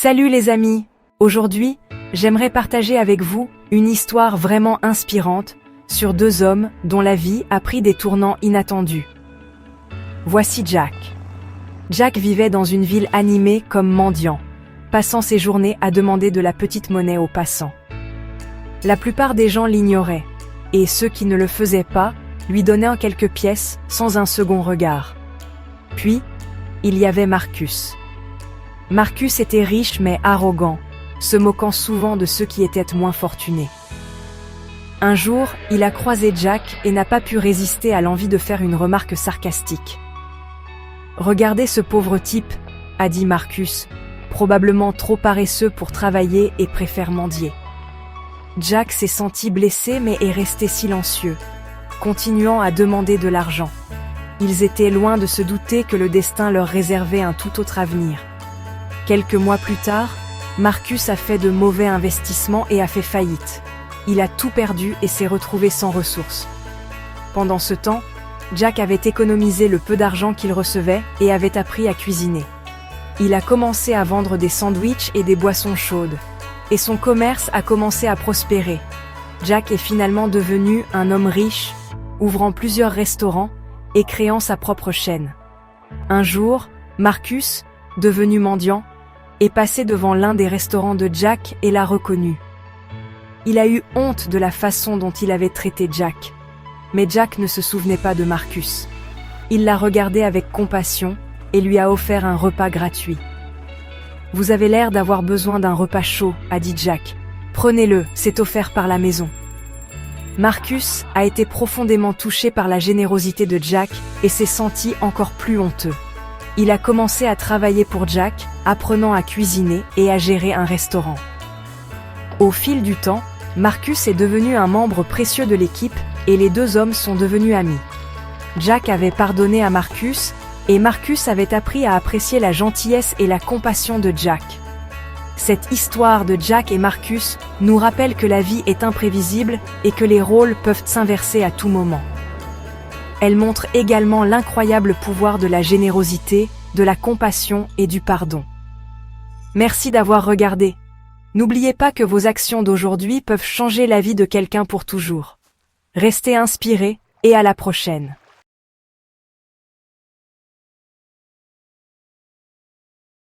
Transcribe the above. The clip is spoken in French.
Salut les amis! Aujourd'hui, j'aimerais partager avec vous une histoire vraiment inspirante sur deux hommes dont la vie a pris des tournants inattendus. Voici Jack. Jack vivait dans une ville animée comme mendiant, passant ses journées à demander de la petite monnaie aux passants. La plupart des gens l'ignoraient, et ceux qui ne le faisaient pas lui donnaient en quelques pièces sans un second regard. Puis, il y avait Marcus. Marcus était riche mais arrogant, se moquant souvent de ceux qui étaient moins fortunés. Un jour, il a croisé Jack et n'a pas pu résister à l'envie de faire une remarque sarcastique. « Regardez ce pauvre type », a dit Marcus, probablement trop paresseux pour travailler et préfère mendier. Jack s'est senti blessé mais est resté silencieux, continuant à demander de l'argent. Ils étaient loin de se douter que le destin leur réservait un tout autre avenir. Quelques mois plus tard, Marcus a fait de mauvais investissements et a fait faillite. Il a tout perdu et s'est retrouvé sans ressources. Pendant ce temps, Jack avait économisé le peu d'argent qu'il recevait et avait appris à cuisiner. Il a commencé à vendre des sandwichs et des boissons chaudes. Et son commerce a commencé à prospérer. Jack est finalement devenu un homme riche, ouvrant plusieurs restaurants et créant sa propre chaîne. Un jour, Marcus, devenu mendiant, est passé devant l'un des restaurants de Jack et l'a reconnu. Il a eu honte de la façon dont il avait traité Jack. Mais Jack ne se souvenait pas de Marcus. Il l'a regardé avec compassion et lui a offert un repas gratuit. « Vous avez l'air d'avoir besoin d'un repas chaud », a dit Jack. « Prenez-le, c'est offert par la maison. » Marcus a été profondément touché par la générosité de Jack et s'est senti encore plus honteux. Il a commencé à travailler pour Jack, apprenant à cuisiner et à gérer un restaurant. Au fil du temps, Marcus est devenu un membre précieux de l'équipe et les deux hommes sont devenus amis. Jack avait pardonné à Marcus et Marcus avait appris à apprécier la gentillesse et la compassion de Jack. Cette histoire de Jack et Marcus nous rappelle que la vie est imprévisible et que les rôles peuvent s'inverser à tout moment. Elle montre également l'incroyable pouvoir de la générosité, de la compassion et du pardon. Merci d'avoir regardé. N'oubliez pas que vos actions d'aujourd'hui peuvent changer la vie de quelqu'un pour toujours. Restez inspirés et à la prochaine.